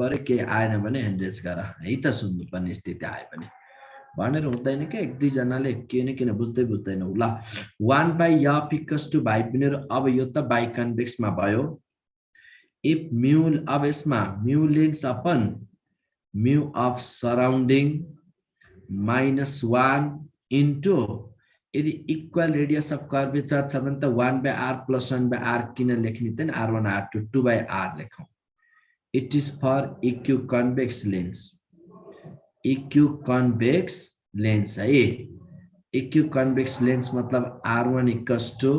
पर्यो के आएन भने ह्यान्डरेज गर है त सुन्नु पर्ने स्थिति आयो भने भनेर हुँदैन के एक दुई जनाले किन बुझ्दैन ल 1/f इक्वल्स टु भाइ पिनेर अब यो त बाइ कन्भेक्स मा भयो इफ म्यू अब यसमा mu lens upon mu of surrounding -1 into यदि इक्वल रेडियस अफ कर्वेचर छ भने त 1/r + 1/r किन लेख्ने त r1 r2 2/r लेखौं it is for equiconvex lens equiconvex lens है इक्यू कन्भेक्स लेन्स मतलब r1 equals to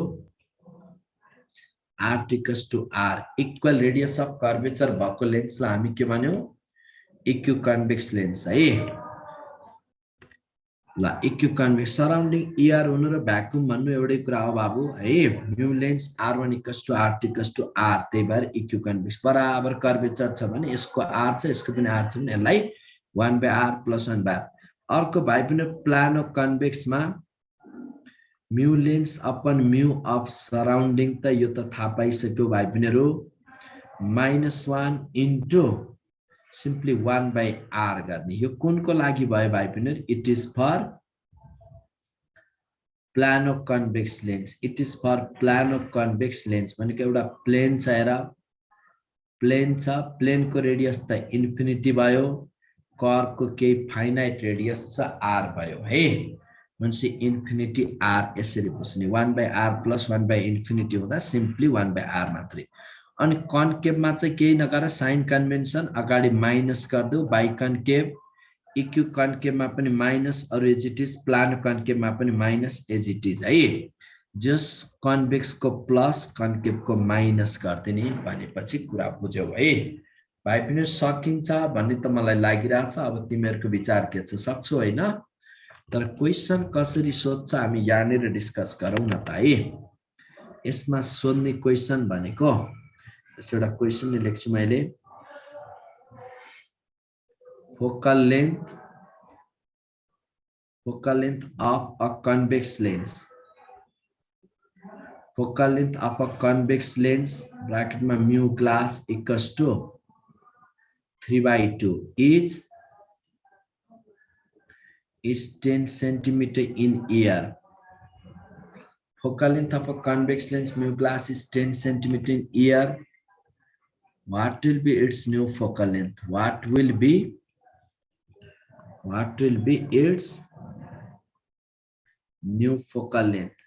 r2 equals to r equal radius of curvature भएको लेन्सलाई हामी के भन्यौ इक्यू कन्भेक्स लेन्स है ल इक्यू कन्भेक्स सराउन्डिङ ईआर हुनु र भ्याकुम भन्नु एउटै कुरा हो बाबु है mu lens r1 equals to r2 equals to r त्यही भएर इक्यू कन्भेक्स बराबर कर्वेचर छ भने यसको r छ यसको पनि r छ भने यसलाई 1/r + 1/r अर्को भाइ पनि प्लानो कन्भेक्स मा mu lens upon mu of surrounding त यो त थाहा पाइसक्यो भाइ पिनेहरु -1 इन्टु सिम्पली 1/r गर्ने यो कुनको लागि भयो भाइ पिनेहरु it is for plano convex lens it is for plano convex lens भनेको एउटा प्लेन छ हेर प्लेन छ प्लेनको रेडियस त इन्फिनिटी भयो कर्वको केही फाइनाइट रेडियस छ r भयो है भनेपछि इन्फिनिटी r यसरी बुझ्ने 1/r + 1/∞ हुँदा सिम्पली 1/r मात्रै अनि कन्केभमा चाहिँ केही नगर साइन कन्भेन्सन अगाडि माइनस गर्दौ बाइ कन्केभ इक्यू कन्केभमा पनि माइनस अरु एज इट इज प्लानो कन्केभमा पनि माइनस एज इट इज है जस कन्भेक्स को प्लस कन्केभ को माइनस गर्दिने भनेपछि कुरा बुझ्यौ है भाइ पनि सकिन्छ भन्ने त मलाई लागिराछ अब तिमीहरुको विचार के छ सक्छौ हैन तर क्वेशन कसरी सोध्छ हामी यहाँनिर डिस्कस गरौँ न त है यसमा सोध्ने क्वेशन भनेको एउटा क्वेशन लेख्छु मैले focal length of a convex lens focal length of a convex lens bracket में mu glass equals to 3/2 is 10 centimeter in year. Focal length of a convex lens mu glass is 10 centimeter in year. What will be its new focal length? What will be its new focal length?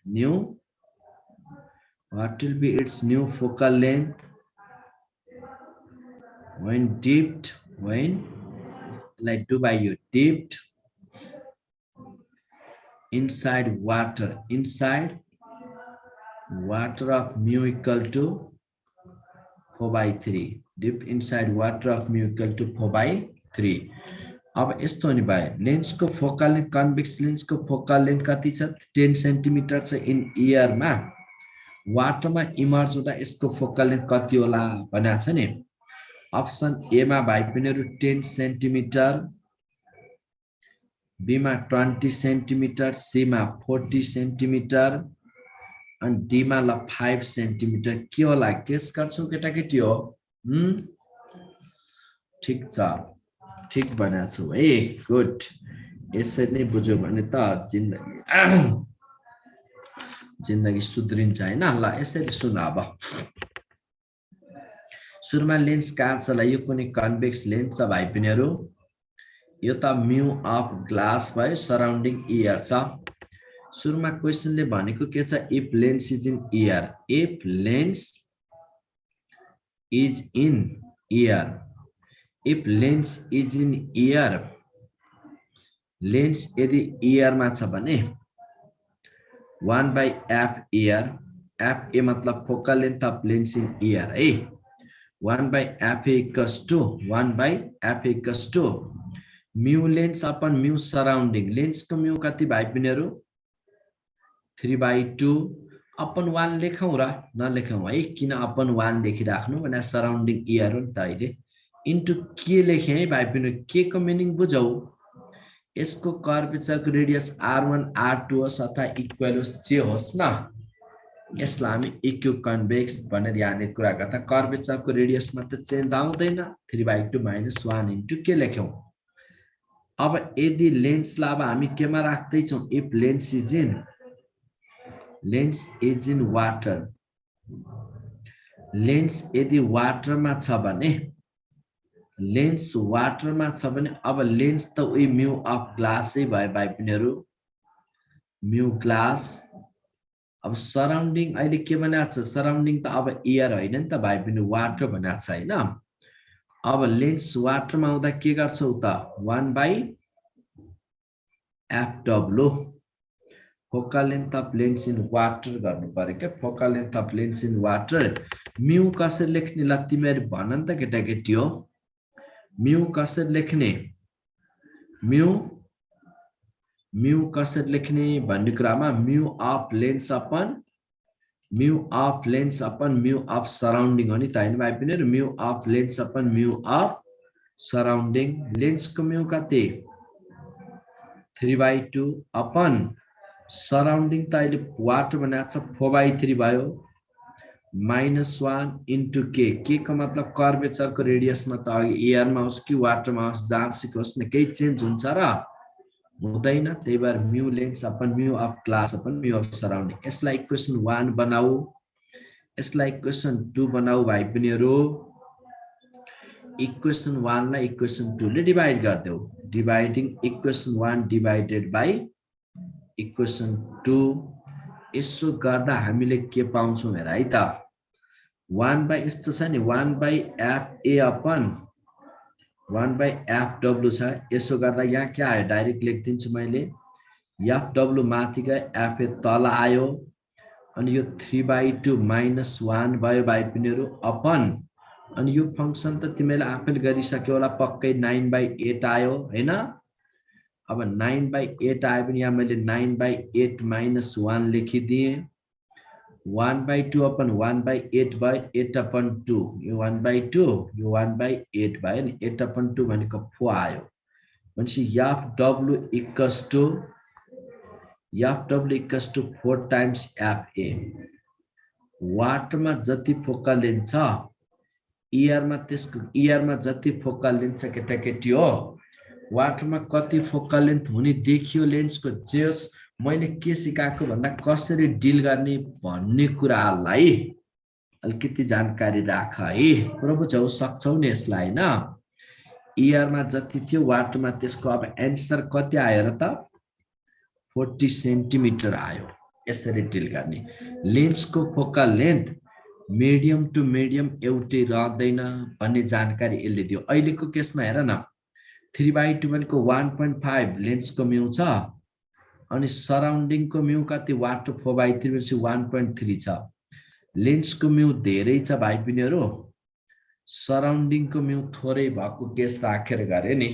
What will be its new focal length when dipped inside water of mu equal to 4/3 dipped inside water of mu equal to 4/3 अब यस्तो नि भाइ lens को focal length convex lens को focal length कति छ 10 centimetre छ in year मा वाटर में इमर्ज हुँदा यसको फोकल लेन्थ कति होला भनेको छ नि अप्सन ए मा भाइ पिनेहरु 10 सेन्टिमिटर बी मा 20 सेन्टिमिटर सी मा 40 सेन्टिमिटर अनि डी मा ल 5 सेन्टिमिटर के होला गेस गर्छौ केटाकेटी हो ठीक छ ठीक भनेको छु है गुड यसरी नै बुझ्यो भने त जिन्दगी सुध्रिन्छ हैन ल यसरी सुन अब सुरुमा लेन्स कहाँ छ ल यो कुनै कन्भेक्स लेन्स छ भाइ पिनेहरु यो त म्यू अफ ग्लास भयो सराउन्डिङ ईयर छ सुरुमा क्वेशनले भनेको के छ if lens is in year if lens is in year if lens is in year lens यदि ईयर मा छ भने 1/f year f a मतलब focal length of lens in year है 1/f equals to mu lens upon mu surrounding lens को mu कति भाइ पिनेहरु 3/2 upon 1 लेखौं र नलेखौं है किन अपन 1 लेखिराख्नु भने सराउन्डिङ ईयर हो नि त अहिले इन्टु के लेखे है भाइ पिनेहरु के को मिनिङ बुझौ यसको कर्वेचर को रेडियस r1 r2 होस् अथवा इक्वल होस् जे होस् न यसलाई हामी इक्यु कन्भेक्स भनेर यहाँनिर कुरा गर्दा कर्वेचरको रेडियसमा त चेन्ज आउँदैन 3/2 - 1 इन्टु के लेख्यौं। अब यदि लेन्सलाई अब हामी केमा राख्दैछौँ, if lens is in water, lens यदि वाटरमा छ भने, अब लेन्स त उही म्यू अफ ग्लासै भयो भाइ बहिनीहरू, म्यू ग्लास। अब सराउन्डिङ अहिले के बनाएको छ, सराउन्डिङ त अब एयर होइन नि त भाइ बहिनी, वाटर बनाएको छ होइन। अब लेन्स वाटरमा हुँदा के गर्छौ त 1/FW, focal length of lens in water गर्नु पर्यो क्या, focal length of lens in water. Mu कसरी लेख्ने ल तिमीहरू भन नि त केटाकेटी हो, म्यू कसरी लेख्ने, म्यू कसरी लेख्ने भन्ने कुरामा mu of lens upon mu of surrounding हो नि त होइन भाइ बहिनीहरू, mu of lens upon mu of surrounding. लेन्सको म्यू कति 3/2 अपन सराउन्डिङ त अहिले वाटर बनाएको छ 4/3 भयो, -1 इन्टु के को मतलब कर्वेचरको रेडियसमा त अघि एयरमा होस् कि वाटरमा होस् जहाँसुकै होस् न केही चेन्ज हुन्छ र हुँदैन, त्यही भएर mu lens upon mu of glass upon mu of surrounding. यसलाई इक्वेसन 1 बनाऊ, यसलाई इक्वेसन 2 बनाऊ भाइ बहिनीहरू। इक्वेसन 1 लाई इक्वेसन 2 ले डिभाइड गरिदेऊ, dividing equation 1 divided by equation 2। यसो गर्दा हामीले के पाउँछौँ हेर है त, 1 यस्तो छ नि 1/FA अपन 1/FW छ। यसो गर्दा यहाँ के आयो, डाइरेक्ट लेखिदिन्छु मैले, FW माथि गयो, FA तल आयो, अनि यो 3/2 - 1 भयो भाइ बहिनीहरू अपन, अनि यो फंक्सन त तिमीले आफैले गरिसक्यो होला पक्कै, 9/8 आयो हैन। अब 9/8 आयो भने यहाँ मैले 9/8 - 1 लेखिदिएँ, 1/2 अपन 1/8 भयो, 8/2 यो 1/2 यो 1/8 भयो नि, 8/2 भनेको 4 आयो भनेपछि FW equals to 4 times FA। वाटरमा जति फोकल लेन्थ छ इयरमा जति फोकल लेन्थ छ केटाकेटी हो, वाटरमा कति फोकल लेन्थ हुने देखियो लेन्सको। जेस मैले के सिकाएको भन्दा कसरी डिल गर्ने भन्ने कुरालाई अलिकति जानकारी राख है, पुरा बुझ्यौ सक्छौ नि यसलाई हैन। इयरमा जति थियो वाटरमा त्यसको अब एन्सर कति आयो र त 40 सेन्टिमिटर आयो। यसरी डिल गर्ने, लेन्सको focal length medium to medium एउटै रहँदैन भन्ने जानकारी यसले दियो। अहिलेको केसमा हेर न 3/2 भनेको 1.5 लेन्सको म्यू छ, अनि सराउन्डिङको म्यू कति वाटर 4/3 भनेपछि 1.3 छ। लेन्सको म्यू धेरै छ भाइ बहिनीहरू, सराउन्डिङको म्यू थोरै भएको केस राखेर गरे नि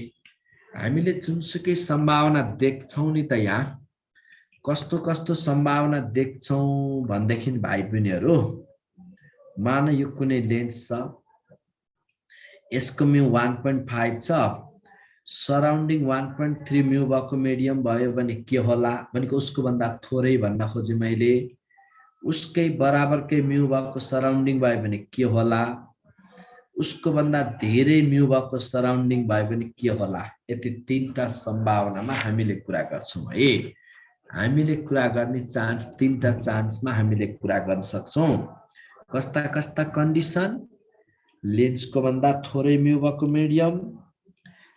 हामीले जुनसुकै सम्भावना देख्छौं नि त। यहाँ कस्तो कस्तो सम्भावना देख्छौं भन्देखि भाइ बहिनीहरू, मान यो कुनै लेन्स छ, यसको म्यू 1.5 छ, सराउन्डिङ 1.3 म्यू भएको मिडियम भयो भने के होला भनेको उसको भन्दा थोरै भन्न खोजे मैले, उसकै बराबरकै म्यू भएको सराउन्डिङ भयो भने के होला, उसको भन्दा धेरै म्यू भएको सराउन्डिङ भयो भने के होला। यति तीनटा सम्भावनामा हामीले कुरा गर्छौं है। हामीले कुरा गर्ने चान्स तीनटा चान्समा हामीले कुरा गर्न सक्छौं। कस्ता कस्ता कन्डिसन, लेन्सको भन्दा थोरै म्यू भएको मिडियम,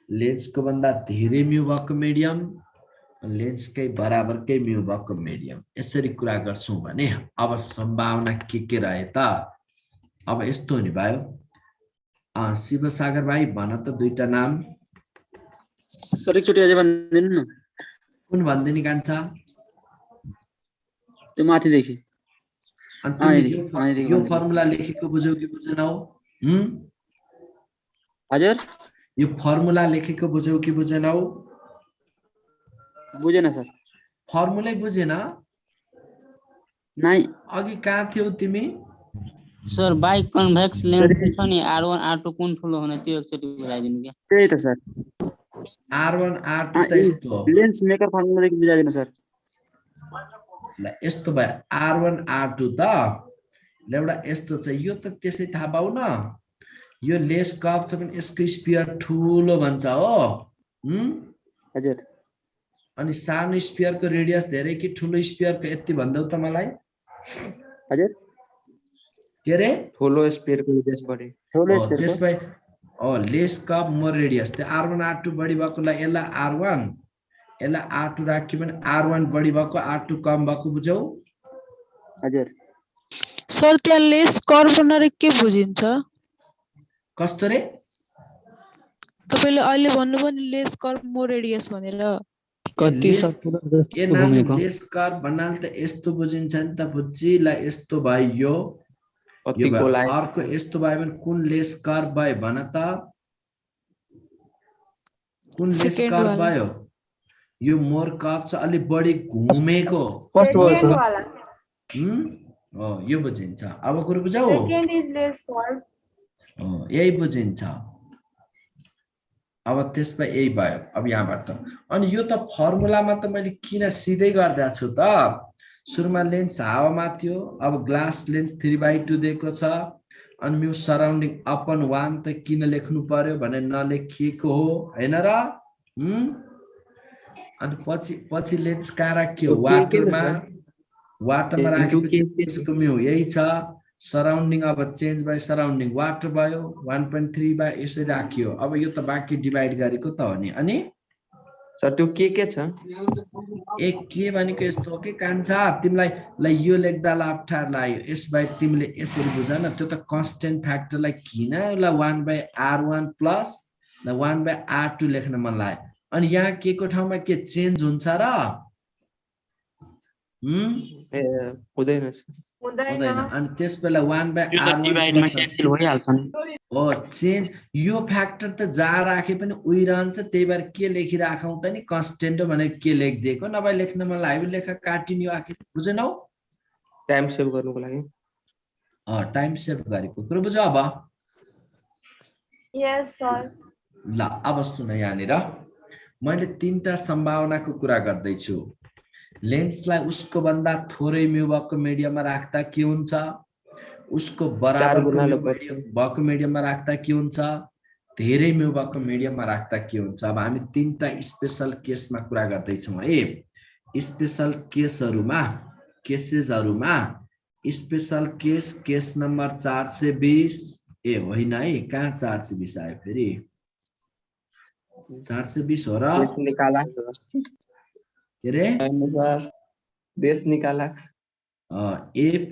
लेन्सको भन्दा धेरै म्यू भएको मिडियम, लेन्सकै बराबरकै म्यू भएको मिडियम, यसरी कुरा गर्छौं भने अब सम्भावना के रहे त। अब यस्तो हुने भयो, शिवसागर भाइ भन त दुईटा नाम। सर एकचोटि अझै भनिदिनु न। कुन भन्दिनी कान्छा? त्यो माथिदेखि। यो फर्मुला लेखेको बुझ्यौ कि बुझेनौ? हजुर, यो फर्मुला लेखेको बुझ्यौ कि बुझेनौ? बुझेन सर। फर्मुलै बुझेन? नाइ। अघि कहाँ थियौ तिमी? सर बाइ कन्भेक्स लेन्स छ नि R1 R2 कुन ठुलो हुने त्यो एकचोटि बुझाइदिनु के। त्यही त सर, R1 R2 त यस्तो लेन्स मेकर फर्मुला देखि बुझाइदिनु सर। ल यस्तो भयो R1 R2 त ल एउटा यस्तो छ यो त त्यसै थाहा पाउ न यो लेस कर्भ छ भने यसको स्फियर ठुलो भन्छ हो हजुर अनि सानो स्फियरको रेडियस धेरै कि ठुलो स्फियरको यति भन्दै त मलाई हजुर के रे ठुलो स्पियरको रेडियस बढी ठुलो Oh, स्पेयर त्यसपछि लेस कर्भ मोर रेडियस त्यो R1 R2 बढी भएकोलाई यसलाई R1 यसलाई R2 राख्यो भने R1 बढी भएको R2 कम भएको बुझ्यौ हजुर सर त्यहाँ लेस कर्भ भनेर के बुझिन्छ कस्तो रे तपाईले अहिले भन्नुभयो नि लेस कर्भ मोर रेडियस भनेर कति लेस- सपुरो ए जस्तो नानी घुमेको लेस कर्भ भन्नाले त यस्तो बुझिन्छ नि त बुझी ल यस्तो भयो यो कतिको भयो लागि अर्को यस्तो भयो भने कुन लेस कर्भ भयो भन त कुन लेस Second कर्भ वाला। भयो यो मोर कर्भ छ अलि बढी घुमेको फर्स्ट भयो Second सर wala. हो यो बुझिन्छ अब कुरो बुझौ Second is less curve. यही बुझिन्छ अब त्यसमा यही भयो अब यहाँबाट अनि यो त फर्मुलामा त मैले किन सिधै गर्दा छु त सुरुमा लेन्स हावामा थियो अब ग्लास लेन्स 3/2 दिएको छ अनि म्यू सराउन्डिङ अपन 1 त किन लेख्नु पर्यो भने नलेखिएको हो हैन र अनि पछि लेन्स कहाँ राख्यो के के वाटरमा छ? वाटरमा Into राखेपछि के छ? त्यसको म्यू यही छ सराउन्डिङ अब चेन्ज बाइ सराउन्डिङ वाटर भयो 1.3 बाइ यसरी राखियो अब यो त बाँकी डिभाइड गरेको त हो नि अनि सर त्यो के छ एक के भनेको यस्तो हो कि कान्छा तिमीलाई ल यो लेख्दा ल अप्ठ्यारो लाग्यो यसबाहेक तिमीले यसरी बुझ न त्यो त कन्स्टेन्ट फ्याक्टरलाई किन ल 1/R1 प्लस ल 1/R2 लेख्न मन लाग्यो अनि यहाँ के को ठाउँमा के चेन्ज हुन्छ र ए हुँदैन सर हुँदैन Hudaina. अनि त्यसबेला यो त 1/R1 डिभाइडमा प्लस क्यान्सल भइहाल्छ नि हो चेन्ज यो फ्याक्टर त जहाँ राखे पनि उही रहन्छ त्यही भएर के लेखिराखौँ त नि कन्स्टेन्ट हो भनेर के लेखिदिएको नभए लेख्न मन लाग्यो लेखा काटिन्यो आखिर बुझेनौ टाइम सेभ गर्नुको लागि टाइम सेभ गरेको कुरो बुझ अब Yes, sir. ल अब सुन यहाँनिर मैले तीनटा सम्भावनाको कुरा गर्दैछु लेन्सलाई उसको भन्दा थोरै म्यू भएको मिडियममा राख्दा के हुन्छ उसको बराबर गुणाले बढ्छ। भएको मिडियममा राख्दा के हुन्छ धेरै म्यू भएको मिडियममा राख्दा के हुन्छ अब हामी तीनटा स्पेशल केसमा कुरा गर्दैछौँ है स्पेशल केसेसहरूमा स्पेशल केस नम्बर 420 ए होइन है कहाँ 420 आयो फेरि 420 हो र देश निकाला के रे सर देश निकाला if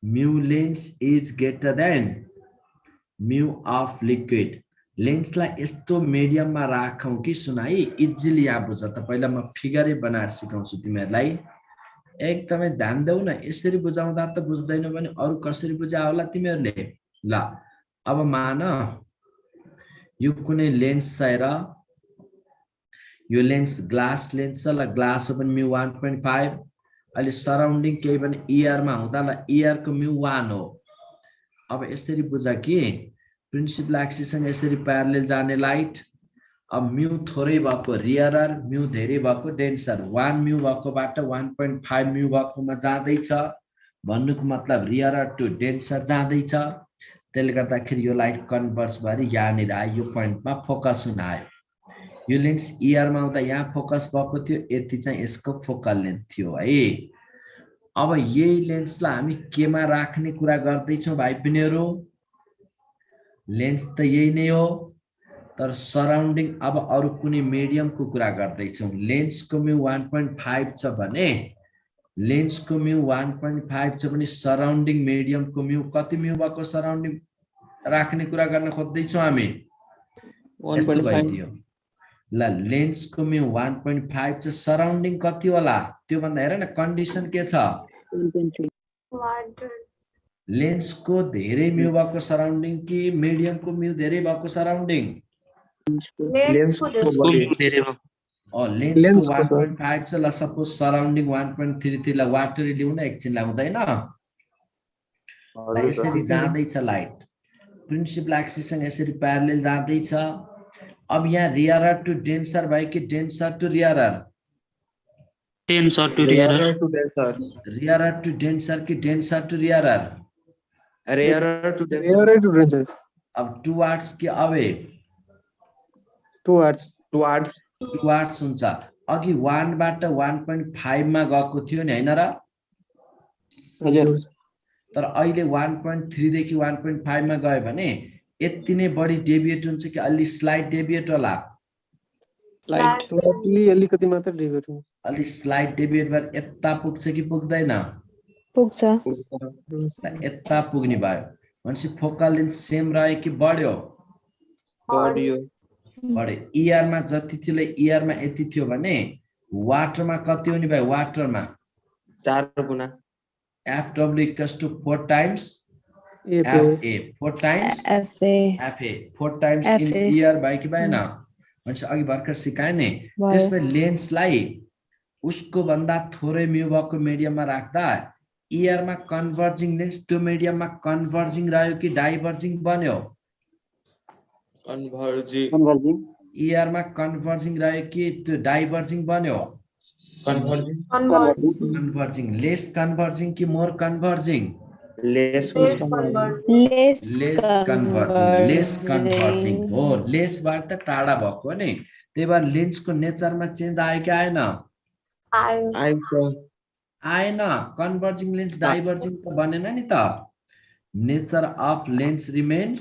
mu lens is greater than mu of liquid लेन्सलाई यस्तो मिडियममा राखौं कि सुनाई इजिली यहाँ बुझ त पहिला म फिगरै बनाएर सिकाउँछु तिमीहरूलाई एकदमै ध्यान देऊ न यसरी बुझाउँदा त बुझ्दैनौ भने अरु कसरी बुझा होला तिमीहरूले ल अब मान यो कुनै लेन्स छ र यो लेन्स ग्लास लेन्स छ ल ग्लास हो भने म्यू 1.5 अहिले सराउन्डिङ केही पनि इयरमा हुँदा ल इयरको म्यू 1 हो अब यसरी बुझ कि प्रिन्सिपल एक्सिससँग यसरी प्यारलल जाने लाइट अब म्यू थोरै भएको रियरर म्यू धेरै भएको डेन्सर 1 म्यू भएकोबाट 1.5 म्यू भएकोमा जाँदैछ भन्नुको मतलब रियरर टु डेन्सर जाँदैछ त्यसले गर्दाखेरि यो लाइट कन्भर्स भएर यहाँनिर आयो यो पोइन्टमा फोकस हुन आयो यो लेन्स इयरमा आउँदा यहाँ फोकस भएको थियो यति चाहिँ यसको फोकल लेन्थ थियो है अब यही लेन्सलाई हामी केमा राख्ने कुरा गर्दैछौँ भाइ बहिनीहरू लेन्स त यही नै हो तर सराउन्डिङ अब अरु कुनै मिडियमको कुरा गर्दैछौँ लेन्सको म्यू 1.5 छ भने लेन्सको म्यू 1.5 छ भने सराउन्डिङ मिडियमको म्यू कति म्यू भएको सराउन्डिङ राख्ने कुरा गर्न खोज्दैछौँ हामी 1.5 ल लेन्सको म्यू 1.5 छ सराउन्डिङ कति होला त्यो भन्दा हेर न कन्डिसन के छ 120. लेन्सको धेरै म्यू भएको सराउन्डिङ कि मिडियमको म्यू धेरै भएको सराउन्डिङ Lens को देखो. धेरै भयो लेन्सको लेन्सको सर। 1.5 छ ल सपोज सराउन्डिङ 1.33 ल वाटर ल्याउन एकछिनलाई हुँदैन ल यसरी जाँदैछ लाइट प्रिन्सिपल एक्सिससँग यसरी प्यारलल जाँदैछ अब यहाँ रियरर टु डेन्सर भयो कि denser to rarer denser to rarer Rarer to denser. Rarer to denser कि denser to rarer? Rarer to denser. Rarer to denser. अब टुवार्ड्स कि अवे? Towards. Towards. टुवार्ड्स हुन्छ। अघि 1 बाट 1.5 मा गएको थियो नि हैन र? हजुर तर अहिले 1.3 देखि 1.5 मा गयो भने यति नै बढी डेभिएट हुन्छ कि अलि स्लाइड डेभिएट होला? लाइट Slightly अलिकति मात्र deviate हुन्छ। अलि स्लाइड डेभिएट भएर यता पुग्छ कि पुग्दैन? पुग्छ। यता पुग्ने भयो भनेपछि फोकल लेन्थ सेम रह्यो कि बढ्यो? Audio. बढ्यो। ER मा जति थियो ER मा यति थियो भने वाटरमा कति हुने भयो? वाटरमा 4 गुना। FW equals to 4 times FA. FA, 4 times FA FA, 4 times in FA. ER भयो कि भएन? भनेपछि अघि भर्खर सिकाए नि। भयो। त्यसमा लेन्सलाई उसको भन्दा थोरै म्यू भएको मिडियममा राख्दा ER मा कन्भर्जिङ लेन्स त्यो मिडियममा कन्भर्जिङ रह्यो कि डाइभर्जिङ बन्यो? Converging. कन्भर्जिङ ER मा कन्भर्जिङ रह्यो कि त्यो डाइभर्जिङ बन्यो? Converging. Converging converging. Less converging कि more converging? Less. Less converging. Less converging. Less converging हो, लेसबाट टाढा भएको हो नि। त्यही भएर लेन्सको नेचरमा चेन्ज आयो कि आएन? I आएन। कन्भर्जिङ लेन्स डाइभर्जिङ त बनेन नि त। Nature of lens remains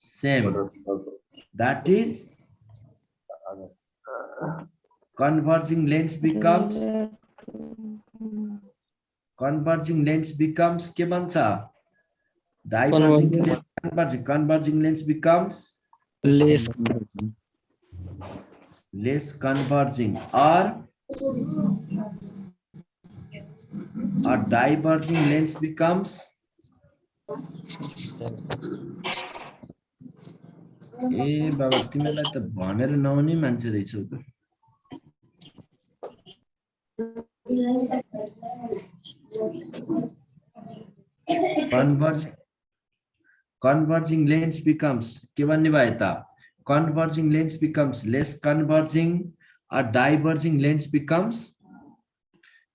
same. That is converging lens becomes के बन्छ? Diverging lens converging lens becomes lace less converging or diverging lens becomes ए बाबा तिमीलाई त भनेर नहुने मान्छे रहेछौ त। converging lens becomes के भन्ने भयो त? converging lens becomes less converging or diverging lens becomes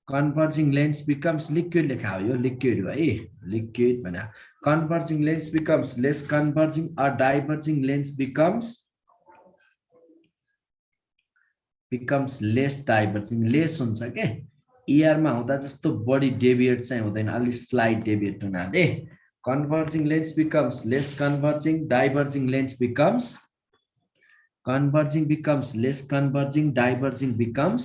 converging lens becomes liquid लेखा हो यो लिक्विड भाइ लिक्विड भने converging lens becomes less converging or diverging lens becomes less diverging less हुन्छ के ER मा हुँदा जस्तो बडी डेभिएट चाहिँ हुँदैन अलि स्लाइड डेभिएट हुनाले converging lens becomes less converging diverging lens becomes converging becomes less converging diverging becomes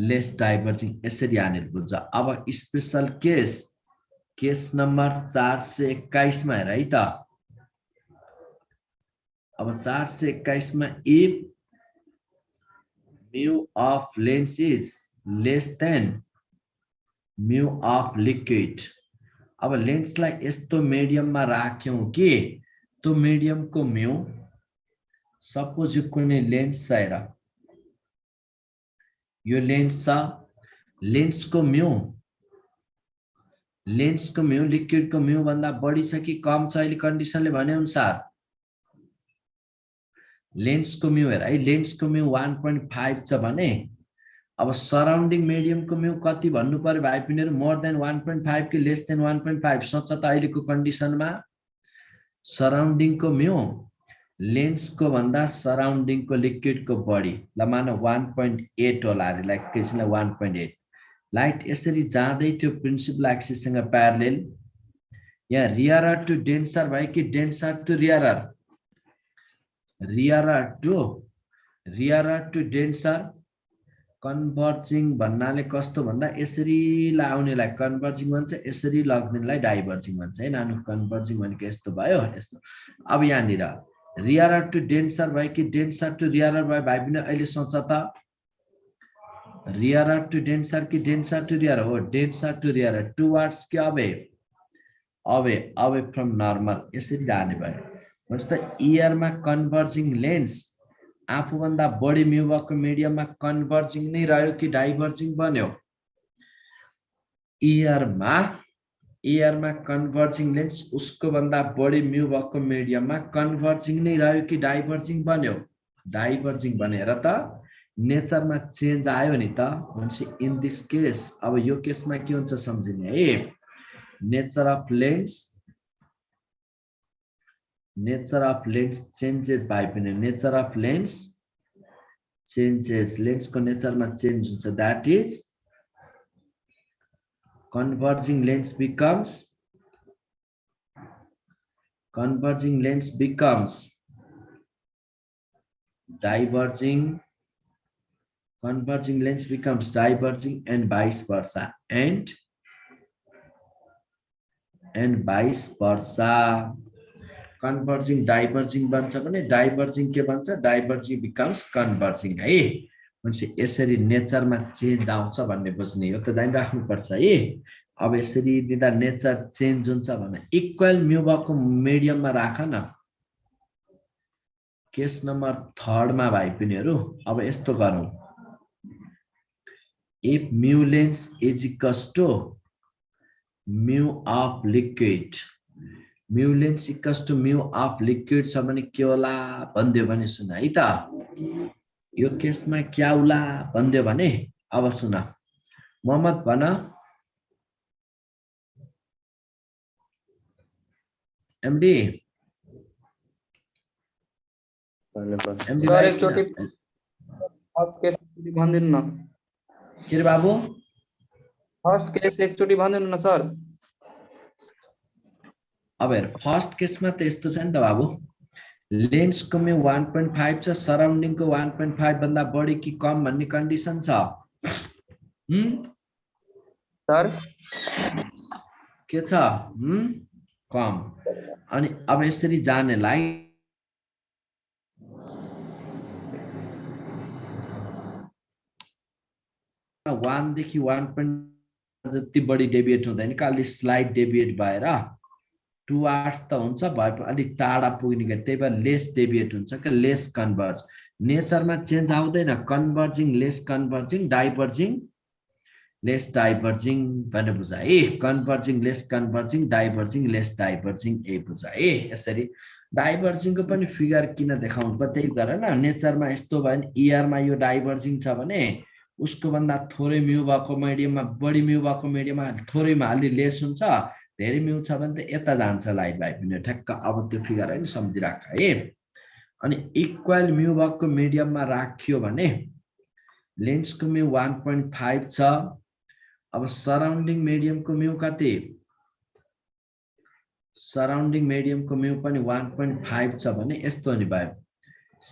less diverging यसरी हानेर बुझ्छ। अब स्पेशल केस नम्बर 421 मा हेर है त। अब 421 मा if mu of lens is less than mu of liquid अब लेन्सलाई यस्तो मिडियममा राख्यौं कि त्यो मिडियमको म्यू सपोज यो कुनै लेन्स छ हेर यो लेन्स छ लेन्सको म्यू लिक्विडको म्यू भन्दा बढी छ कि कम छ अहिले कन्डिसनले भने अनुसार लेन्सको म्यू हेर है लेन्सको म्यू 1.5 छ भने अब सराउन्डिङ मिडियमको म्यू कति भन्नु पर्यो भाइ पिनेर मोर देन 1.5 कि लेस देन 1.5 सोच त अहिलेको कन्डिसनमा सराउन्डिङको म्यू लेन्सको भन्दा सराउन्डिङको लिक्विडको बढी ल मान 1.8 होला रे लाइक केसलाई 1.8 लाइट यसरी जाँदै थियो प्रिन्सिपल एक्सिस सँग प्यारलल यहाँ रियरर टु डेन्सर भयो कि denser to rarer to denser converging भन्नाले कस्तो भन्दा यसरी लाउनेलाई कन्भर्जिङ भन्छ यसरी लग्नेलाई डाइभर्जिङ भन्छ है नानु कन्भर्जिङ भनेको यस्तो भयो यस्तो अब यहाँनिर रियरर टु डेन्सर भयो कि डेन्सर टु रियरर भयो भाइ पनि अहिले सोच त रियरर टु डेन्सर कि डेन्सर टु रियरर हो डेन्सर टु रियरर टुवर्ड्स के अवे फ्रम नर्मल यसरी जाने भयो भन्छ त ER मा कन्भर्जिङ लेन्स आफूभन्दा बढी म्यू भएको मिडियममा कन्भर्जिङ नै रह्यो कि डाइभर्जिङ बन्यो ER मा एयरमा कन्भर्जिङ लेन्स उसको भन्दा बढी म्यू भएको मिडियममा कन्भर्जिङ नै रह्यो कि डाइभर्जिङ बन्यो डाइभर्जिङ बनेर त नेचरमा चेन्ज आयो नि त भनेपछि इन दिस केस अब यो केसमा के हुन्छ सम्झिने है नेचर अफ लेन्स चेन्जेस भए पनि नेचर अफ लेन्स चेन्जेस लेन्सको नेचरमा चेन्ज हुन्छ that is converging lens becomes diverging and vice versa and vice versa converging diverging बन्छ भने diverging के बन्छ diverging becomes converging है भनेपछि यसरी नेचरमा चेन्ज आउँछ भन्ने बुझ्ने हो त ध्यान राख्नु पर्छ है अब यसरी दिँदा नेचर चेन्ज हुन्छ भने इक्वल म्यू भएको मिडियममा राख न केस नम्बर 3 मा भाइ पिनीहरु अब यस्तो गरौँ if mu lens is equals to mu of liquid mu lens equals to mu of liquid छ भने के होला भन्दियो भने सुन है त यो केसमा क्या होला भन्दियो भने अब सुन मोहम्मद भन एमडी सर एकचोटि फर्स्ट केस भनिदिनु न के रे बाबु फर्स्ट केस एकचोटि भनिदिनु न सर अब हेर फर्स्ट केसमा त यस्तो छ नि त बाबु लेन्स को म्यू 1.5 छ सराउन्डिङ को 1.5 भन्दा बढी कि कम भन्ने कन्डिसन छ सर के छ कम अनि अब यसरी जानेलाई 1 देखि 1 जति बढी डेभिएट हुँदैन काली स्लाइड डेभिएट भएर 2 आवर्स त हुन्छ भए अलि टाढा पुग्ने गरी त्यही भएर लेस डेभिएट हुन्छ के लेस कन्भर्ज नेचरमा चेन्ज आउँदैन converging less converging diverging less diverging भन्ने बुझ है converging less converging diverging less diverging ए बुझ है यसरी डाइभर्जिङको पनि फिगर किन देखाउनु पर्छ त्यही गरेर नेचरमा यस्तो भयो भने इयरमा यो डाइभर्जिङ छ भने उसको भन्दा थोरै म्यू भएको मिडियममा बढी म्यू भएको मिडियममा थोरैमा अलि लेस हुन्छ धेरै म्यू छ भने त यता जान्छ लाइट भाइ पनि ठ्याक्क अब त्यो फिगर हैन सम्झिराख है अनि इक्वल म्यू भएको मिडियममा राखियो भने लेन्सको म्यू 1.5 छ अब सराउन्डिङ मिडियमको म्यू कति सराउन्डिङ मिडियमको म्यू पनि 1.5 छ भने यस्तो नि भयो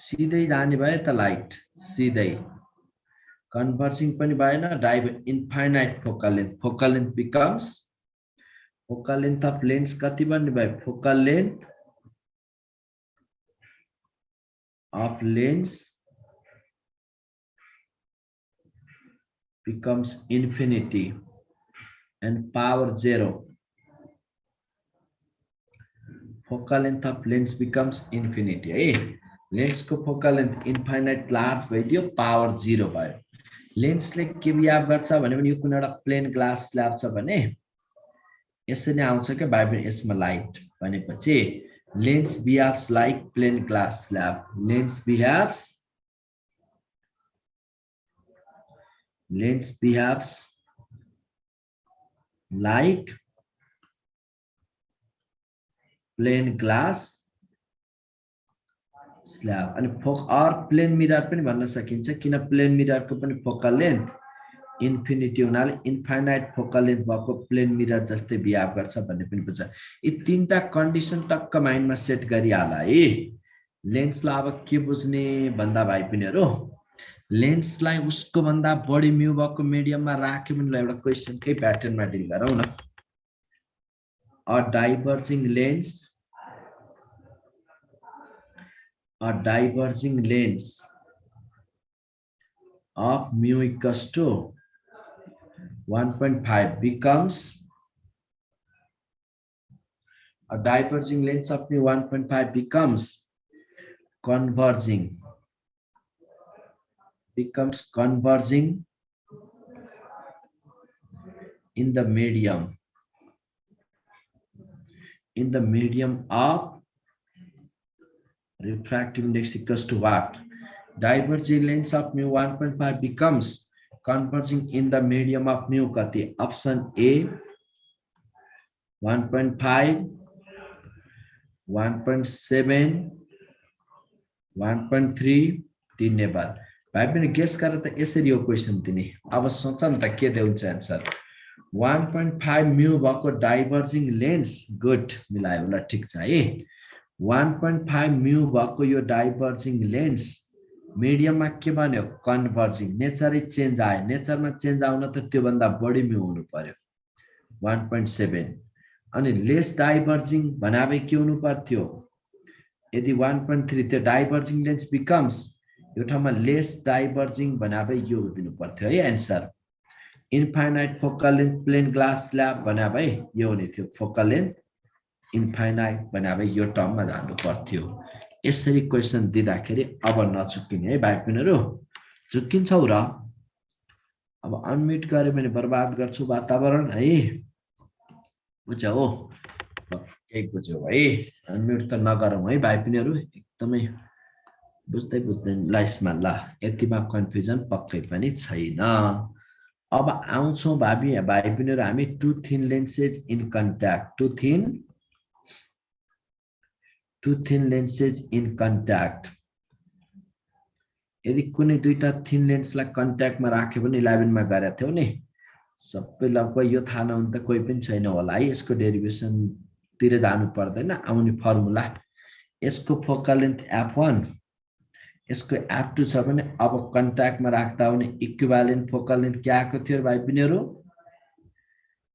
सिधै जाने भयो त लाइट सिधै कन्भर्जिङ पनि भएन infinite focal length becomes focal length of lens कति बन्ने भयो focal length of lens becomes infinity and power 0 focal length of lens becomes infinity है lens को focal length infinite large भइदियो power 0 भयो lens ले के बिहेभ गर्छ भने यो कुनै एउटा प्लेन ग्लास स्ल्याब छ भने यसरी आउँछ के भाइ पनि यसमा लाइट भनेपछि lens behaves like plane glass slab lens behaves like plane glass slab अनि प्लेन मिरर पनि भन्न सकिन्छ किन प्लेन मिररको पनि फोकल लेन्थ इन्फिनिटी हुनाले इन्फाइनाइट फोकल लेन्थ भएको प्लेन मिरर जस्तै बिहेभ गर्छ भन्ने पनि बुझ्छ यी तीनटा कन्डिसन टक्क माइन्डमा सेट गरिहाल है लेन्सलाई अब के बुझ्ने भन्दा भाइ पिनीहरु लेन्सलाई उसको भन्दा बढी म्यू भएको मिडियममा राख्यो भने एउटा क्वेशनकै प्याटर्नमा डिल गरौँ न a diverging lens of mu equals to 1.5 becomes a diverging lens of mu 1.5 becomes converging in the medium in the medium of refractive index equals to what? Diverging length of mu 1.5 becomes converging in the medium of mu kati. Option A 1.5, 1.7, 1.3 दिने बाद भाइ पनि guess गरेर त यसरी यो question दिने। अब सोच न त के देउँछ आन्सर। 1.5 म्यू भएको डाइभर्जिङ लेन्स गुड मिलायो ल ठीक छ है। 1.5 म्यू भएको यो डाइभर्जिङ लेन्स मिडियममा के बन्यो कन्भर्जिङ नेचरै चेन्ज आयो। नेचरमा चेन्ज आउन त त्यो भन्दा बढी म्यू हुनु पर्यो 1.7 अनि लेस डाइभर्जिङ बनाबे के हुनु पर्थ्यो यदि 1.3 त्यो डाइभर्जिङ लेन्स बिकम्स यो ठाउँमा लेस डाइभर्जिङ बनाबे यो दिनु पर्थ्यो है answer. Infinite focal length plane glass slab बनाबे यो हुने थियो फोकल लेन्थ इन्फाइनाइट बनाबे यो टर्ममा जानु पर्थ्यो। यसरी क्वेशन दिँदाखेरि अब नचुक्किने है भाइ बहिनीहरु। चुक्किन्छौ र अब अनम्युट गरे भने बर्बाद गर्छु वातावरण है। बुझ्यौ एक बुझ्यौ है। अनम्युट त नगरौँ है भाइ बहिनीहरु एकदमै बुझ्दै बुझ्दैन ल यसमा ल यतिमा कन्फ्युजन पक्कै पनि छैन। अब आउँछौं भाइ बहिनीहरु हामी two thin lenses in contact two thin lenses in contact. यदि कुनै दुईटा थिन लेन्सलाई कन्ट्याक्टमा राख्यो भने 11 मा गरेका थियौ नि सबै लगभग यो थाहा नहुन त कोही पनि छैन होला है। यसको डेरिभेसन तिर जानु पर्दैन आउने फर्मुला यसको फोकल लेन्थ f1 यसको f2 छ भने अब कन्ट्याक्टमा राख्दा हुने इक्विभ्यालेन्ट फोकल लेन्थ के आएको थियो भाइ बहिनीहरु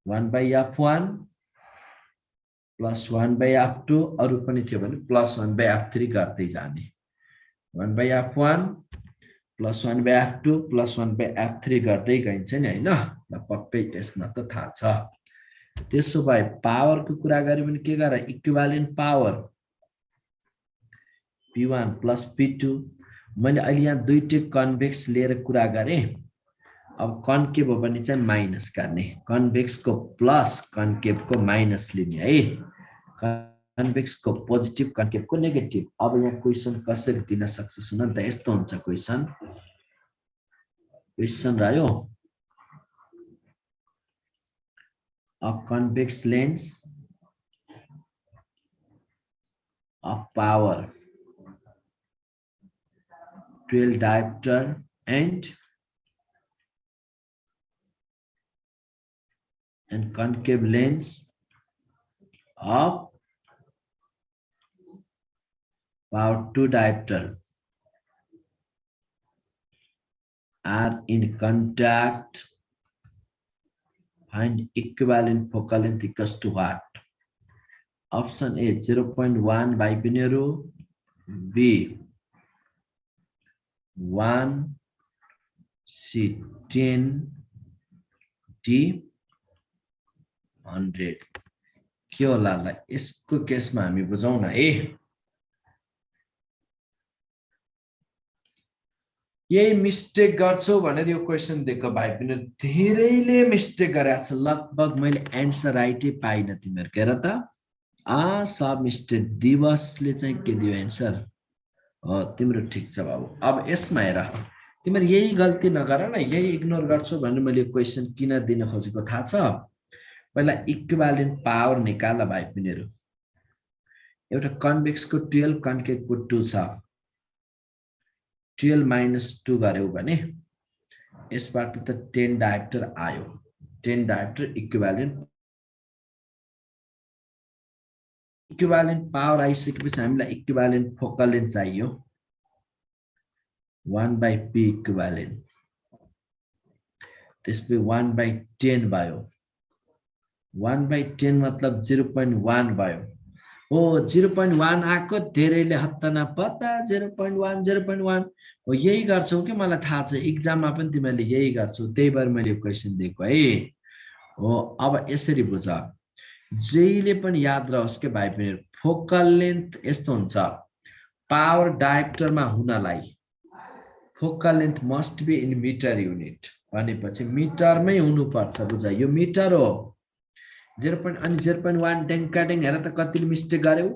1/f1 + 1/f2 अरु पनि थियो भने + 1/f3 गर्दै जाने 1/f1 + 1/f2 + 1/f3 गर्दै गइन्छ नि हैन। ल पक्कै यसमा त थाहा छ। त्यसो भए पावरको कुरा गर्यो भने के गरे इक्विभ्यालेन्ट पावर p1 + p2 मैले अहिले यहाँ दुईटै कन्भेक्स लिएर कुरा गरे। अब कन्केभ हो भने चाहिँ माइनस गर्ने कन्भेक्स को प्लस कन्केभ को माइनस लिने है। कन्भेक्स को पोजिटिभ कन्केभ को नेगेटिभ। अब यहाँ क्वेशन कसरी दिन सक्छ सुन त यस्तो हुन्छ क्वेशन रह्यो a convex lens of power 12 diopter and concave lens of power 2 diopter are in contact. Find equivalent focal length equals to what? Option A 0.1 by binary, B 1, C 10, D 100। के होला ल यसको केसमा हामी बुझौं न है। यही मिस्टेक गर्छौ भनेर यो क्वेशन दिएको भाइ पनि धेरैले मिस्टेक गरेछ। लगभग मैले एन्सर राइटै पाइन तिमीहरु हेर त सब मिस्टेक दिवसले चाहिँ के दियो एन्सर हो तिम्रो ठीक छ बाबु। अब यसमा हेर तिमीहरु यही गल्ती नगर न यही इग्नोर गर्छौ भने मैले क्वेशन किन दिन खोजेको थाहा छ। पहिला इक्विभ्यालेन्ट पावर निकाल भाइ बहिनीहरु। एउटा कन्भेक्स को 12 कन्केभ को 2 छ 12 - 2 गर्यौ भने यसबाट त 10 डायोप्टर आयो। 10 डायोप्टर इक्विभ्यालेन्ट पावर आइसकेपछि हामीलाई इक्विभ्यालेन्ट फोकल लेन्थ चाहियो 1/p इक्विभ्यालेन्ट। त्यसपछि 1/10 भयो 1/10 मतलब 0.1 भयो। हो 0.1 आको धेरैले हत्ता नपत्ता 0.1 हो यही गर्छौ कि मलाई थाहा छ एक्जाममा पनि तिमीले यही गर्छौ त्यही भएर मैले क्वेशन दिएको है। हो अब यसरी बुझ जहिले पनि याद रहोस् के भाइ बहिनी फोकल लेन्थ यस्तो हुन्छ पावर डायोप्टरमा हुनलाई focal length must be in metre unit भनेपछि मिटरमै हुनु पर्छ। बुझ यो मिटर हो अनि 0.1 ड्याङ हेर त कतिले मिस्टेक गर्यौ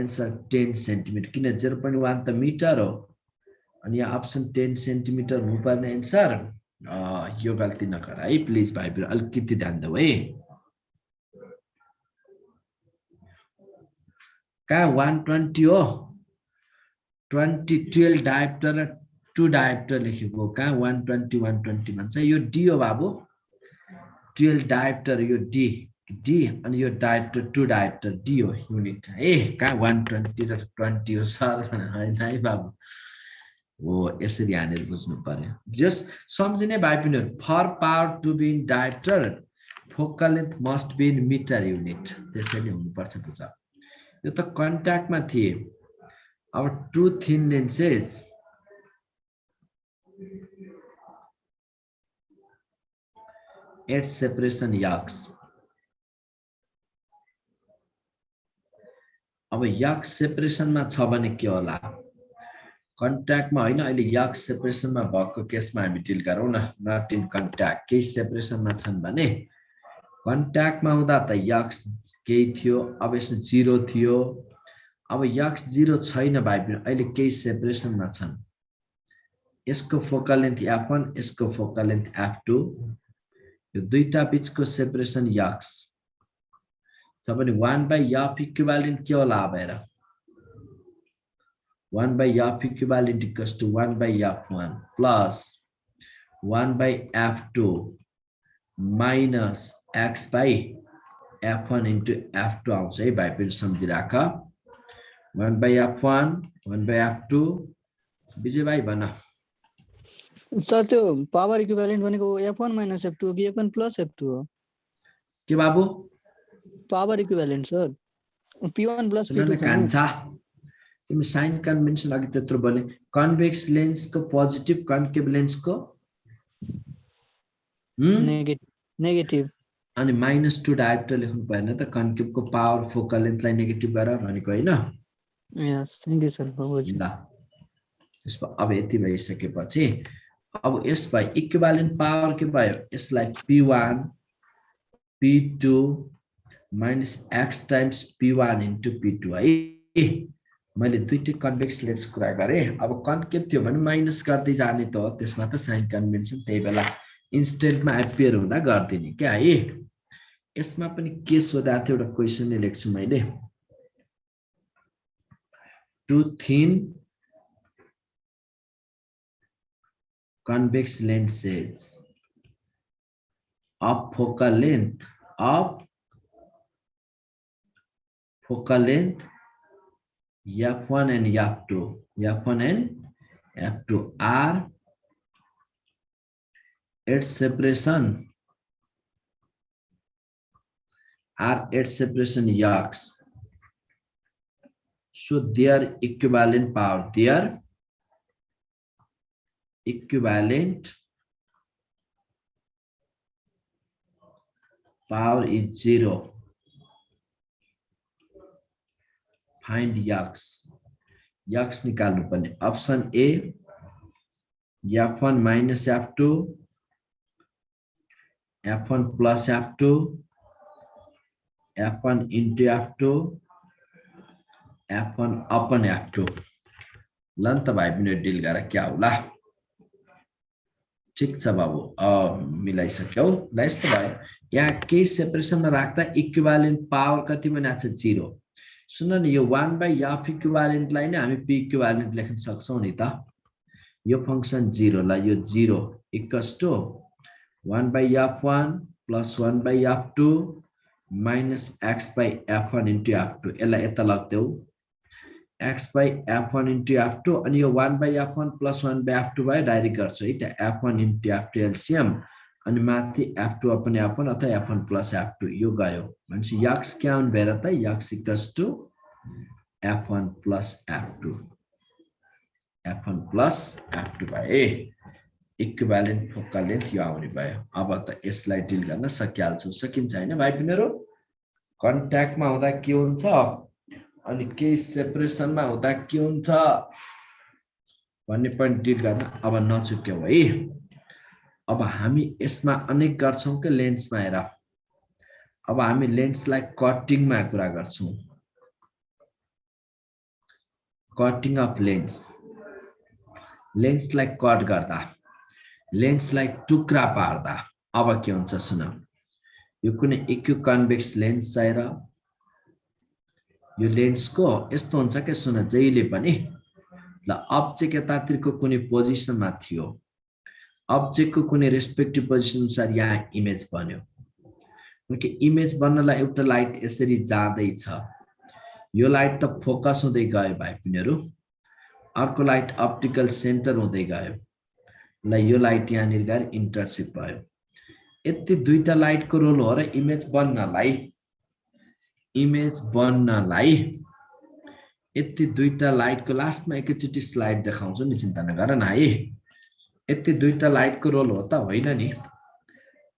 एन्सर 10 सेन्टिमिटर किन 0.1 त मिटर हो अनि यहाँ अप्सन 10 सेन्टिमिटर हुनुपर्ने एन्सर यो गल्ती नगर है प्लिज भाइ बहन अलिकति ध्यान देऊ है कहाँ 120 हो 20 12 डायोप्टर र 2 डायोप्टर लेखेको कहाँ 120 120 भन्छ यो डी हो बाबु 12 डायोप्टर यो डी अनि यो डायोप्टर 2 डायोप्टर डी हो युनिट ए कहाँ 120 र 20 हो सर हैन है बाबु हो यसरी हानेर बुझ्नु पर्यो जस्ट सम्झिने भाइ बहनहरु for power to be in dioptre focal length must be in metre unit त्यसैले हुनुपर्छ बुझ यो त कन्ट्याक्टमा थिए अब two thin lenses at separation X अब यक्स सेपरेसनमा छ भने के होला कन्ट्याक्टमा हैन अहिले यक्स सेपरेसनमा भएको केसमा हामी डिल गरौँ न नट इन कन्ट्याक्ट केही सेपरेसनमा छन् भने कन्ट्याक्टमा हुँदा त यक्स केही थियो अब यसमा 0 थियो अब यक्स 0 छैन भाइ बहन अहिले केही सेपरेसनमा छन् यसको फोकल लेन्थ f1 यसको फोकल लेन्थ f2 यो दुईटा बीचको सेपरेसन यक्स छ भने 1 by f इक्विभ्यालेन्ट के होला अब हेर 1 by f equivalent equals to 1 by f1 plus 1 by f2 minus x by f1 into f2 आउँछ है भाइ पनि सम्झिराख 1 by f1 1 by f2 विजय भाइ भन सर त्यो पावर इक्विभ्यालेन्ट भनेको f1 minus f2 हो कि f1 plus f2 हो के बाबु power equivalent sir p1 plus p2 कान्छा तिमी साइन कन्भेन्सन अघि त्यत्रो बोले कन्भेक्स लेन्स को पोजिटिभ कन्केभ लेन्स को नेगेटिभ अनि -2 डायोप्टर लेख्नु पर्दैन त कन्केभ को पावर फोकल लेन्थलाई नेगेटिभ गर भनेको हैन यस थ्यांक यू सर बहुत ल त्यसमा अब यति भइसकेपछि अब यसलाई इक्विभ्यालेन्ट पावर के भयो यसलाई p1 p2 minus x times p1 into p2 है मैले दुईटै कन्भेक्स लेन्स कुरा गरे अब कन्केभ थियो भने माइनस गर्दै जाने त हो त्यसमा त साइन कन्भेन्सन त्यही बेला इन्स्टेन्टमा एपियर हुँदा गर्दिने के है यसमा पनि के सोधा थियो एउटा क्वेशन नै लेख्छु मैले two thin convex lenses of focal length f1 and f2 are at separation yaks so their equivalent power is 0. Find yaks निकाल्नु पर्ने option A f1 minus f2 f1 plus f2 f1 into f2 f1 upon f2 ल त भाइ पनि deal गरेर क्या होला ठीक छ बाबु मिलाइसक्यौ ल यस्तो भयो यहाँ केही सेपरेसनमा राख्दा इक्विभ्यालेन्ट पावर कति बनाछ 0 सुन न यो 1 by f इक्विभ्यालेन्ट लाई नै हामी p इक्विभ्यालेन्ट लेख्न सक्छौं नि त यो फंक्सन 0 ला यो 0 equals to 1 by f1 plus 1 by f2 minus x by f1 into f2 यसलाई यता लग्देऊ x by f1 into f2 अनि यो 1 by f1 plus 1 by f2 भयो डाइरेक्ट गर्छु है त f1 into f2 एलसीएम अनि माथि f2 अपन f1 अथवा f1 plus f2 यो गयो भनेपछि यक्स के आउन भएर त x equals to f1 plus f2 भए इक्विभ्यालेन्ट फोकल लेन्थ यो आउने भयो अब त यसलाई डिल गर्न सकिहाल्छौ सकिन्छ हैन भाइ बहनहरु कन्ट्याक्टमा हुँदा के हुन्छ अनि केही सेपरेसनमा हुँदा के हुन्छ भन्ने पनि डिल गर्न अब नचुक्यौ है अब हामी यसमा अनेक गर्छौं के लेन्समा हेर अब हामी लेन्सलाई कटिङमा कुरा गर्छौं कटिङ अफ लेन्स लेन्सलाई कट गर्दा लेन्सलाई टुक्रा पार्दा अब के हुन्छ सुन यो कुनै इक्यु कन्भेक्स लेन्स छ र यो लेन्सको यस्तो हुन्छ के सुन जहिले पनि ल अब्जेक्ट यतातिरको कुनै पोजिसनमा थियो अब्जेक्टको कुनै रेस्पेक्टिभ पोजिसन अनुसार यहाँ इमेज बन्यो किनकि इमेज बन्नलाई एउटा लाइट यसरी जाँदैछ यो लाइट त फोकस हुँदै गयो भाइ पिनीहरु अर्को लाइट अप्टिकल सेन्टर हुँदै गयो ल यो लाइट यहाँनिर गएर इन्टरसेप्ट भयो यति दुईटा लाइटको रोल हो र इमेज बन्नलाई यति दुईटा लाइटको लास्टमा एकैचोटी स्लाइड देखाउँछु नि चिन्ता नगर न है यति दुईटा लाइटको रोल हो त होइन नि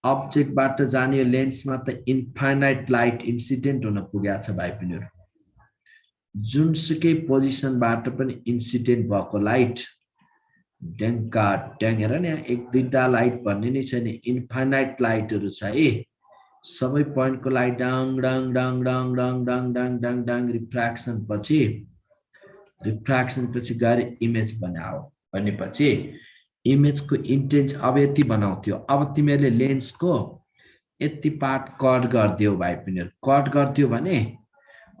अब्जेक्टबाट जाने लेन्समा त इन्फाइनाइट लाइट इन्सिडेन्ट हुन पुगेको छ भाइ पिनीहरु जुनसुकै पोजिसनबाट पनि इन्सिडेन्ट भएको लाइट ड्याङका ड्याङ हेर न यहाँ एक दुईटा लाइट भन्ने नै छैन इन्फाइनाइट लाइटहरु छ है सबै पोइन्टको लाइट डाङ डाङ डाङ डाङ डाङ डाङ डाङ डाङ डाङ रिफ्र्याक्सन पछि गएर इमेज बनाओ भनेपछि इमेजको इन्टेन्स अब यति बनाउँथ्यो अब तिमीहरुले लेन्सको यति पार्ट कट गर्दियौ भाइ पिनीहरु कट गर्दियौ भने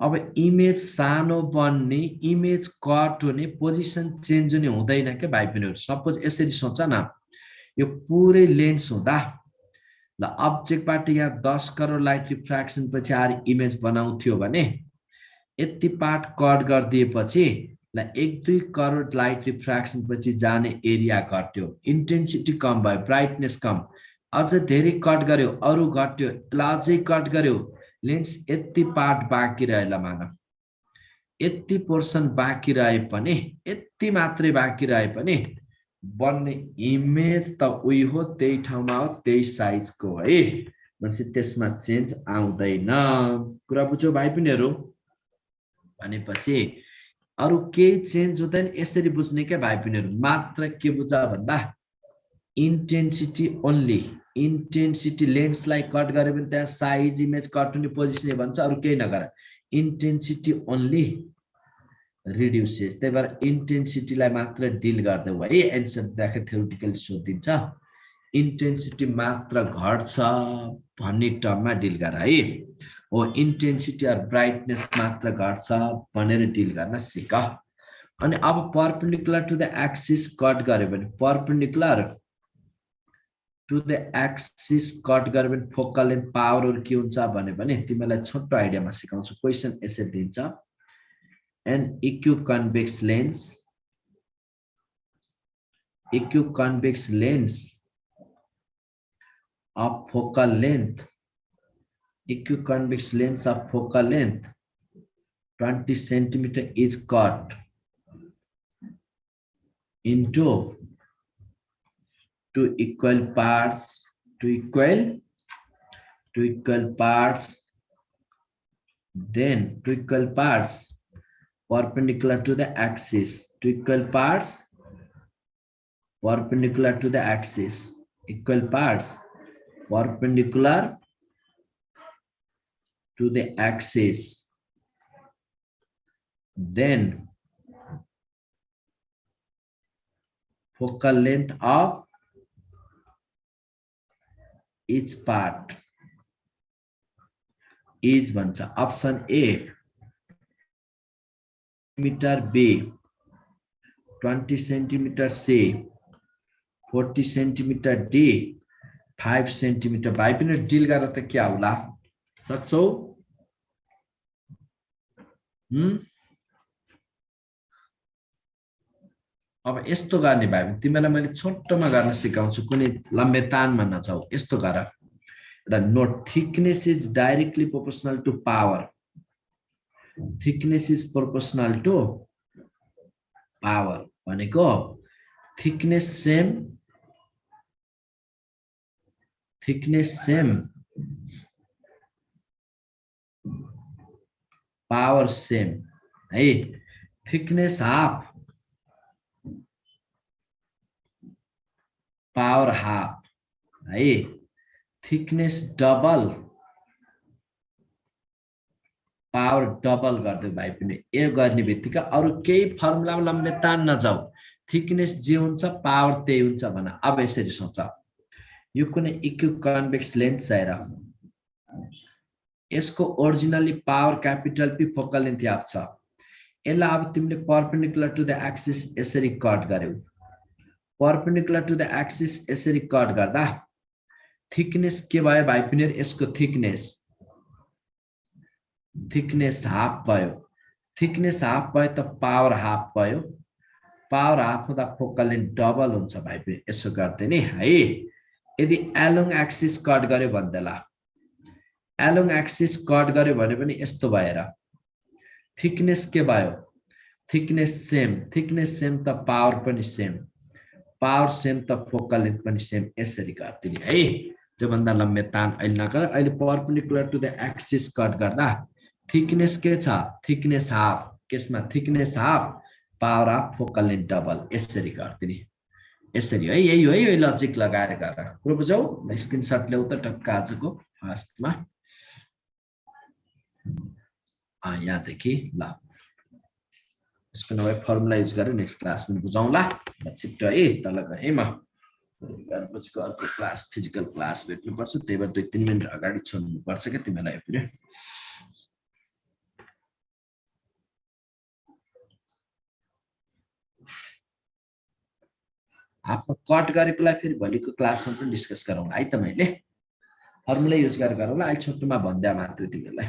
अब इमेज सानो बन्ने इमेज कट हुने पोजिसन चेन्ज हुने हुँदैन के भाइ पिनीहरु सपोज यसरी सोच न यो पुरै लेन्स हुँदा ल अब्जेक्टबाट यहाँ 10 करोड लाइट रिफ्र्याक्सन पछि आएर इमेज बनाउँथ्यो भने यति पार्ट कट गरिदिएपछि ल 1-2 करोड लाइट रिफ्र्याक्सन पछि जाने एरिया घट्यो इन्टेन्सिटी कम भयो ब्राइटनेस कम अझ धेरै कट गर्यो अरु घट्यो ल अझै कट गर्यो लेन्स यति पार्ट बाँकी रह्यो ल मान यति पोर्सन बाँकी रहे पनि यति मात्रै बाँकी रहे पनि बन्ने इमेज त उही हो त्यही ठाउँमा हो त्यही साइजको है भनेपछि त्यसमा चेन्ज आउँदैन कुरा बुझ्यौ भाइ पिनीहरु भनेपछि अरु केही चेन्ज हुँदैन यसरी बुझ्ने के भाइ पिनीहरु मात्र के बुझ भन्दा इन्टेन्सिटी ओन्ली इन्टेन्सिटी लेन्सलाई कट गरे पनि त्यहाँ साइज इमेज कट हुने पोजिसन भन्छ अरु केही नगर इन्टेन्सिटी ओन्ली रिड्युसेस त्यही भएर इन्टेन्सिटीलाई मात्र डिल गर्दै है एन्सर देखा थ्योरेटिकल सोधिन्छ इन्टेन्सिटी मात्र घट्छ भन्ने टर्ममा डिल गर है हो इन्टेन्सिटी अर ब्राइटनेस मात्र घट्छ भनेर डिल गर्न सिक अनि अब perpendicular to the axis cut गर्यो भने perpendicular to the axis cut गर्यो भने फोकल लेन्थ पावरहरु के हुन्छ भने तिमीलाई छोटो आइडियामा सिकाउँछु क्वेशन यसरी दिन्छ an equiconvex lens of focal length 20 centimeter is cut into two equal parts then two equal parts perpendicular to the axis equal parts perpendicular to the axis equal parts perpendicular to the axis then focal length of each part is भन्छ option A meter B 20 centimeter C 40 centimeter D 5 centimeter भाइ पनि deal गरेर त के होला सक्छौ अब यस्तो गर्ने भाइ तिमीलाई मैले छोटोमा गर्न सिकाउँछु कुनै लम्बे तानमा नजाऊ यस्तो गर एउटा note thickness is directly proportional to power thickness is proportional to power भनेको thickness same power same है thickness half power half है thickness double पावर डबल गरिदियो भाइ पनि ए गर्ने बित्तिकै अरु केही फर्मुलामा लम्बे तान नजाऊ थिकनेस जे हुन्छ पावर त्यही हुन्छ भन अब यसरी सोच यो कुनै इक्यु कन्भेक्स लेन्स आएर यसको originally power capital P focal length F छ यसलाई अब तिमीले परपेन्डिकुलर टु द एक्सिस यसरी कट गर्यौ परपेन्डिकुलर टु द एक्सिस यसरी कट गर्दा थिकनेस के भयो भाइ पनि यसको थिकनेस हाफ भयो थिकनेस हाफ भयो त पावर हाफ भयो पावर हाफ हुँदा फोकल लेन्थ डबल हुन्छ भाइ पनि यसो गर्दै नि है यदि एलोङ एक्सिस कट गर्यो भन्दैला एलोङ एक्सिस कट गर्यो भने पनि यस्तो भएर थिकनेस के भयो थिकनेस सेम त पावर पनि सेम त फोकल लेन्थ पनि सेम यसरी गर्दिने है त्यो भन्दा लम्बे तान अहिले नगर अहिले perpendicular to the axis cut गर्दा थिकनेस के छ थिकनेस हाफ केसमा thickness half power half focal length double यसरी गर्दिने यसरी है यही हो है यो लजिक लगाएर गर कुरो बुझौ स्क्रिनशट ल्याउ त टक्क आजको फर्स्टमा यहाँदेखि ल यसको नभए फर्मुला युज गरेर नेक्स्ट क्लास पनि बुझाउँला छिट्टो है तल गएँ म पछिको अर्को क्लास फिजिकल क्लास भेट्नुपर्छ त्यही भएर 2-3 मिनेट अगाडि छोड्नुपर्छ क्या तिमीलाई पनि आफ्नो कट गरेकोलाई फेरि भोलिको क्लासमा पनि डिस्कस गरौँला है त मैले फर्मुला युज गरेर गरौँला अहिले छोटोमा भन्दा मात्रै तिमीलाई